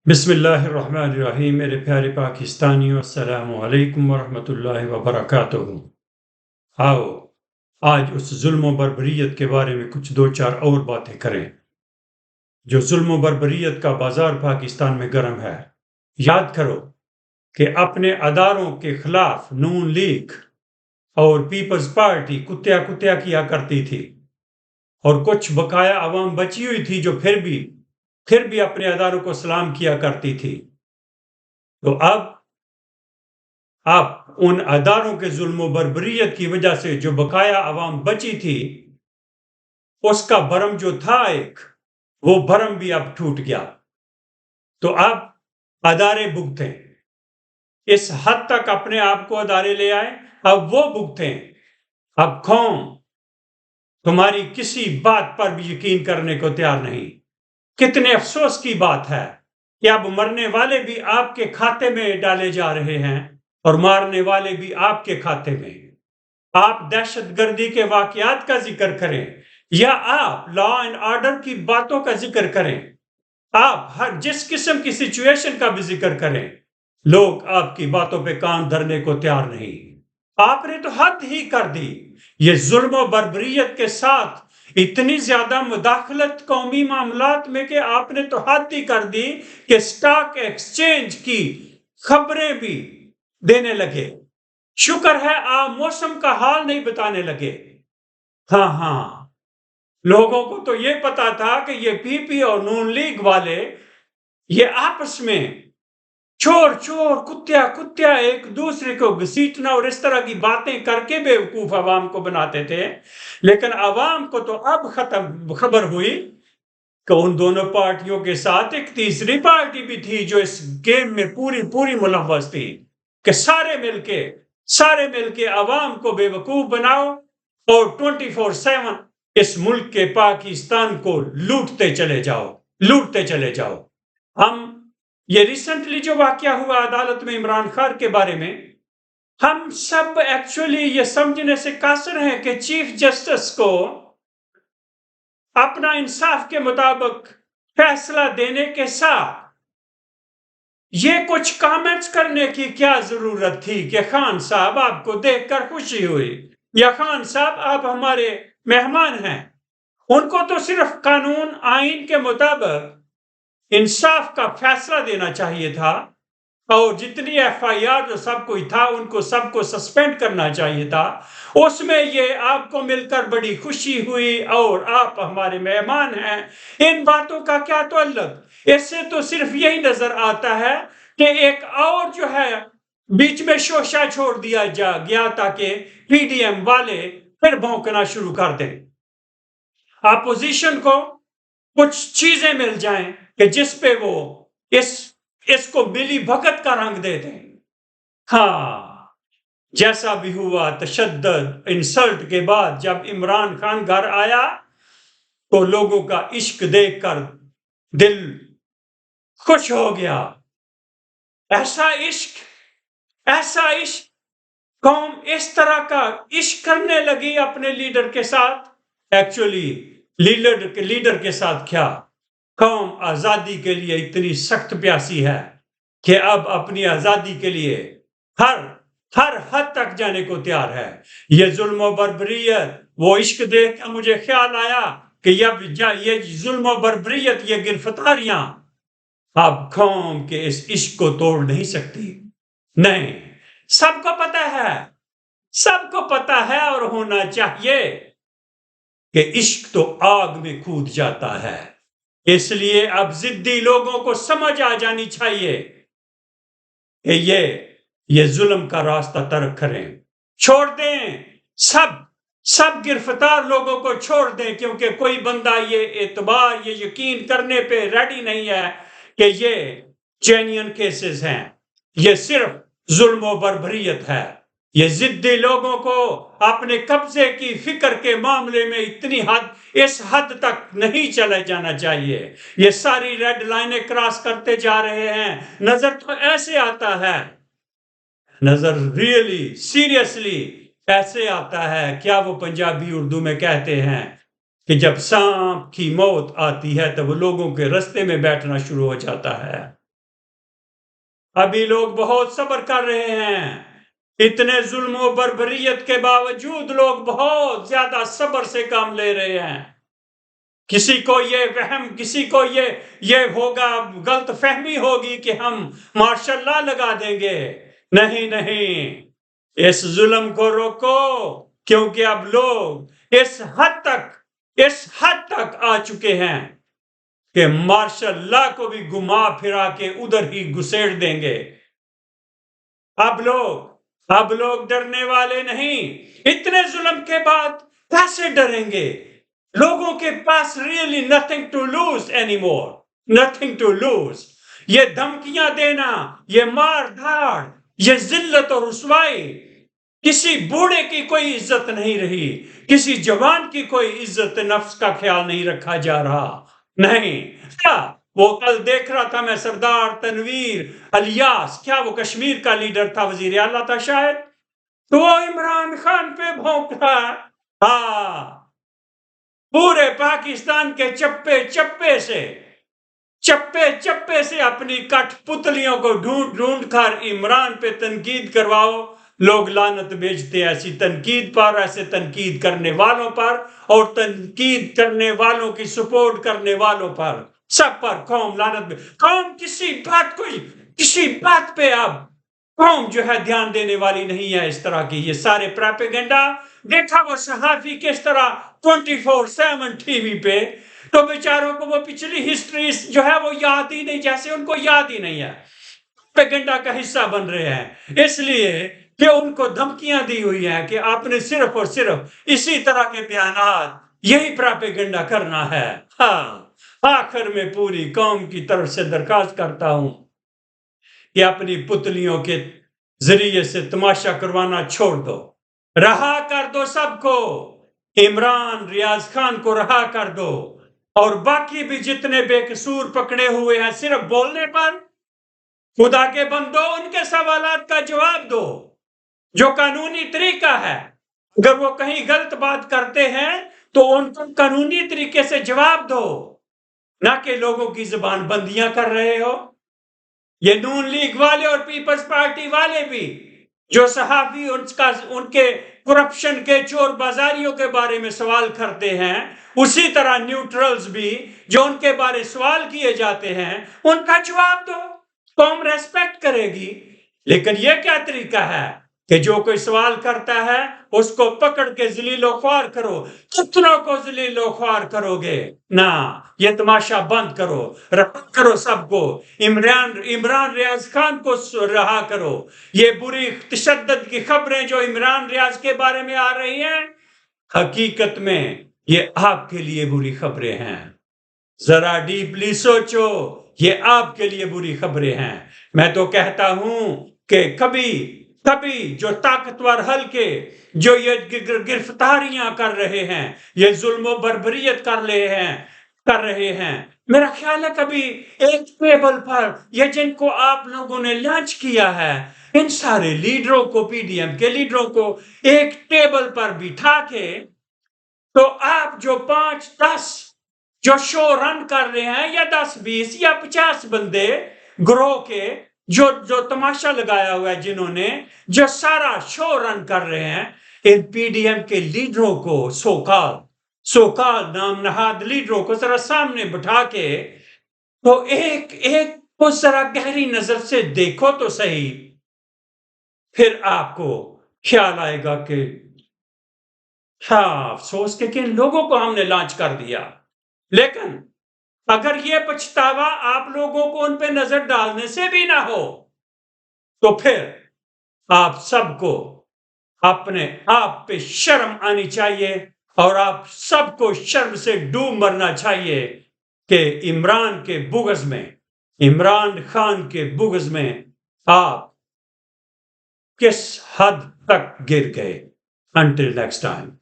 بسم اللہ الرحمن الرحیم، میرے پیارے پاکستانیوں، السلام علیکم ورحمۃ اللہ وبرکاتہ۔ آؤ آج اس ظلم و بربریت کے بارے میں کچھ دو چار اور باتیں کریں۔ جو ظلم و بربریت کا بازار پاکستان میں گرم ہے، یاد کرو کہ اپنے اداروں کے خلاف نون لیگ اور پیپلز پارٹی کتیا کیا کرتی تھی، اور کچھ بقایا عوام بچی ہوئی تھی جو پھر بھی اپنے اداروں کو سلام کیا کرتی تھی۔ تو اب ان اداروں کے ظلم و بربریت کی وجہ سے جو بقایا عوام بچی تھی، اس کا بھرم جو تھا وہ بھرم بھی اب ٹوٹ گیا۔ تو اب ادارے بھگتیں، اس حد تک اپنے آپ کو ادارے لے آئے، اب وہ بھگتیں۔ اب قوم تمہاری کسی بات پر بھی یقین کرنے کو تیار نہیں۔ کتنے افسوس کی بات ہے کہ اب مرنے والے بھی آپ کے کھاتے میں ڈالے جا رہے ہیں اور مارنے والے بھی آپ کے کھاتے میں۔ آپ دہشت گردی کے واقعات کا ذکر کریں یا آپ لا اینڈ آرڈر کی باتوں کا ذکر کریں، آپ ہر جس قسم کی سچویشن کا بھی ذکر کریں، لوگ آپ کی باتوں پہ کان دھرنے کو تیار نہیں۔ آپ نے تو حد ہی کر دی۔ یہ ظلم و بربریت کے ساتھ اتنی زیادہ مداخلت قومی معاملات میں کہ آپ نے تو حد ہی کر دی کہ سٹاک ایکسچینج کی خبریں بھی دینے لگے۔ شکر ہے آپ موسم کا حال نہیں بتانے لگے۔ ہاں، لوگوں کو تو یہ پتا تھا کہ یہ پی پی اور نون لیگ والے یہ آپس میں چور کتیا ایک دوسرے کو گھسیٹنا اور اس طرح کی باتیں کر کے بیوقوف عوام کو بناتے تھے، لیکن عوام کو تو اب خبر ہوئی کہ ان دونوں پارٹیوں کے ساتھ ایک تیسری پارٹی بھی تھی جو اس گیم میں پوری ملوث تھی، کہ سارے مل کے عوام کو بے وقوف بناؤ اور 24/7 اس ملک کے پاکستان کو لوٹتے چلے جاؤ۔ یہ ریسنٹلی جو واقعہ ہوا عدالت میں عمران خان کے بارے میں، ہم سب ایکچولی یہ سمجھنے سے قاصر ہیں کہ چیف جسٹس کو اپنا انصاف کے مطابق فیصلہ دینے کے ساتھ یہ کچھ کامنٹس کرنے کی کیا ضرورت تھی کہ خان صاحب آپ کو دیکھ کر خوشی ہوئی، یا خان صاحب آپ ہمارے مہمان ہیں۔ ان کو تو صرف قانون آئین کے مطابق انصاف کا فیصلہ دینا چاہیے تھا، اور جتنی ایف آئی آر جو سب کوئی تھا ان کو سب کو سسپینڈ کرنا چاہیے تھا۔ اس میں یہ آپ کو مل کر بڑی خوشی ہوئی اور آپ ہمارے مہمان ہیں، ان باتوں کا کیا تعلق؟ اس سے تو صرف یہی نظر آتا ہے کہ ایک اور جو ہے بیچ میں شوشہ چھوڑ دیا گیا تاکہ پی ڈی ایم والے پھر بھونکنا شروع کر دیں، اپوزیشن کو کچھ چیزیں مل جائیں کہ جس پہ وہ اس کو ملی بھگت کا رنگ دے دیں۔ ہاں، جیسا بھی ہوا، تشدد انسلٹ کے بعد جب عمران خان گھر آیا تو لوگوں کا عشق دیکھ کر دل خوش ہو گیا۔ ایسا عشق قوم اس طرح کا عشق کرنے لگی اپنے لیڈر کے ساتھ۔ ایکچولی لیڈر کے ساتھ کیا، قوم آزادی کے لیے اتنی سخت پیاسی ہے کہ اب اپنی آزادی کے لیے ہر حد تک جانے کو تیار ہے۔ یہ ظلم و بربریت، وہ عشق دیکھ کر مجھے خیال آیا کہ یہ ظلم و بربریت، یہ گرفتاریاں اب قوم کے اس عشق کو توڑ نہیں سکتی۔ نہیں، سب کو پتا ہے اور ہونا چاہیے کہ عشق تو آگ میں کود جاتا ہے۔ اس لیے اب ضدی لوگوں کو سمجھ آ جانی چاہیے کہ یہ ظلم کا راستہ ترک کریں، چھوڑ دیں، سب گرفتار لوگوں کو چھوڑ دیں، کیونکہ کوئی بندہ یہ یقین کرنے پہ ریڈی نہیں ہے کہ یہ جینین کیسز ہیں، یہ صرف ظلم و بربریت ہے۔ یہ ضدی لوگوں کو اپنے قبضے کی فکر کے معاملے میں اس حد تک نہیں چلے جانا چاہیے۔ یہ ساری ریڈ لائنیں کراس کرتے جا رہے ہیں۔ نظر تو ایسے آتا ہے، نظر ریئلی سیریسلی ایسے آتا ہے، کیا وہ پنجابی اردو میں کہتے ہیں کہ جب سانپ کی موت آتی ہے تو وہ لوگوں کے رستے میں بیٹھنا شروع ہو جاتا ہے۔ ابھی لوگ بہت صبر کر رہے ہیں، اتنے ظلم و بربریت کے باوجود لوگ بہت زیادہ صبر سے کام لے رہے ہیں۔ کسی کو یہ وہم، کسی کو یہ ہوگا، غلط فہمی ہوگی کہ ہم مارشل لا لگا دیں گے۔ نہیں، اس ظلم کو روکو، کیونکہ اب لوگ اس حد تک آ چکے ہیں کہ مارشل لا کو بھی گما پھرا کے ادھر ہی گھسیڑ دیں گے۔ اب لوگ ڈرنے والے نہیں۔ اتنے ظلم کے بعد کیسے ڈریں گے؟ لوگوں کے پاس really nothing to lose anymore, nothing to lose۔ یہ دھمکیاں دینا، یہ مار دھاڑ، یہ ذلت اور رسوائی، کسی بوڑھے کی کوئی عزت نہیں رہی، کسی جوان کی کوئی عزت نفس کا خیال نہیں رکھا جا رہا۔ نہیں، کیا وہ کل دیکھ رہا تھا میں سردار تنویر الیاس، کیا وہ کشمیر کا لیڈر تھا، وزیر اعلیٰ تھا شاید، تو وہ عمران خان پہ بھونک رہا۔ ہاں، پورے پاکستان کے چپے سے اپنی کٹ پتلیوں کو ڈھونڈ کر عمران پہ تنقید کرواؤ۔ لوگ لعنت بھیجتے ایسی تنقید پر، ایسے تنقید کرنے والوں پر، اور تنقید کرنے والوں کی سپورٹ کرنے والوں پر، سب پر قوم لعنت۔ قوم کسی بات پہ اب قوم جو ہے دھیان دینے والی نہیں ہے۔ اس طرح کی یہ سارے پراپیگنڈا، دیکھا وہ صحافی کس طرح 24/7 ٹی وی پہ، تو بیچاروں کو وہ پچھلی ہسٹری جو ہے وہ یاد ہی نہیں، جیسے ان کو یاد ہی نہیں ہے، پروپیگنڈا کا حصہ بن رہے ہیں، اس لیے کہ ان کو دھمکیاں دی ہوئی ہیں کہ آپ نے صرف اور صرف اسی طرح کے بیانات، یہی پروپیگنڈا کرنا ہے۔ ہاں، آخر میں پوری قوم کی طرف سے درخواست کرتا ہوں کہ اپنی پتلیوں کے ذریعے سے تماشا کروانا چھوڑ دو، رہا کر دو سب کو، عمران ریاض خان کو رہا کر دو، اور باقی بھی جتنے بے قصور پکڑے ہوئے ہیں صرف بولنے پر، خدا کے بندو ان کے سوالات کا جواب دو جو قانونی طریقہ ہے۔ اگر وہ کہیں غلط بات کرتے ہیں تو ان کو قانونی طریقے سے جواب دو، نہ کہ لوگوں کی زبان بندیاں کر رہے ہو۔ یہ نون لیگ والے اور پیپلز پارٹی والے بھی جو صحافی ان کے کرپشن کے چور بازاریوں کے بارے میں سوال کرتے ہیں، اسی طرح نیوٹرلز بھی جو ان کے بارے سوال کیے جاتے ہیں، ان کا جواب دو، قوم ریسپیکٹ کرے گی۔ لیکن یہ کیا طریقہ ہے کہ جو کوئی سوال کرتا ہے اس کو پکڑ کے ذلیل و خوار کرو؟ کتنوں کو ذلیل و خوار کرو گے؟ نہ، یہ تماشا بند کرو، رہا کرو سب کو، عمران ریاض خان کو رہا کرو۔ یہ بری تشدد کی خبریں جو عمران ریاض کے بارے میں آ رہی ہیں، حقیقت میں یہ آپ کے لیے بری خبریں ہیں۔ ذرا ڈیپلی سوچو، یہ آپ کے لیے بری خبریں ہیں۔ میں تو کہتا ہوں کہ کبھی جو طاقتور حلقے جو یہ گرفتاریاں کر رہے ہیں، یہ ظلم و بربریت کر رہے ہیں، میرا خیال ہے کبھی ایک ٹیبل پر یہ جن کو آپ لوگوں نے لانچ کیا ہے، ان سارے لیڈروں کو، پی ڈی ایم کے لیڈروں کو ایک ٹیبل پر بٹھا کے، تو آپ جو 5-10 جو شو رن کر رہے ہیں، یا 10-20 یا 50 بندے گروہ کے جو تماشا لگایا ہوا ہے، جنہوں نے جو سارا شو رن کر رہے ہیں، ان پی ڈی ایم کے لیڈروں کو، سوکال نام نہاد لیڈروں کو ذرا سامنے بٹھا کے، تو ایک کو ذرا گہری نظر سے دیکھو تو صحیح، پھر آپ کو خیال آئے گا کہ افسوس کہ کن لوگوں کو ہم نے لانچ کر دیا۔ لیکن اگر یہ پچھتاوا آپ لوگوں کو ان پہ نظر ڈالنے سے بھی نہ ہو، تو پھر آپ سب کو اپنے آپ پہ شرم آنی چاہیے، اور آپ سب کو شرم سے ڈوب مرنا چاہیے کہ عمران خان کے بغض میں آپ کس حد تک گر گئے۔ Until next time.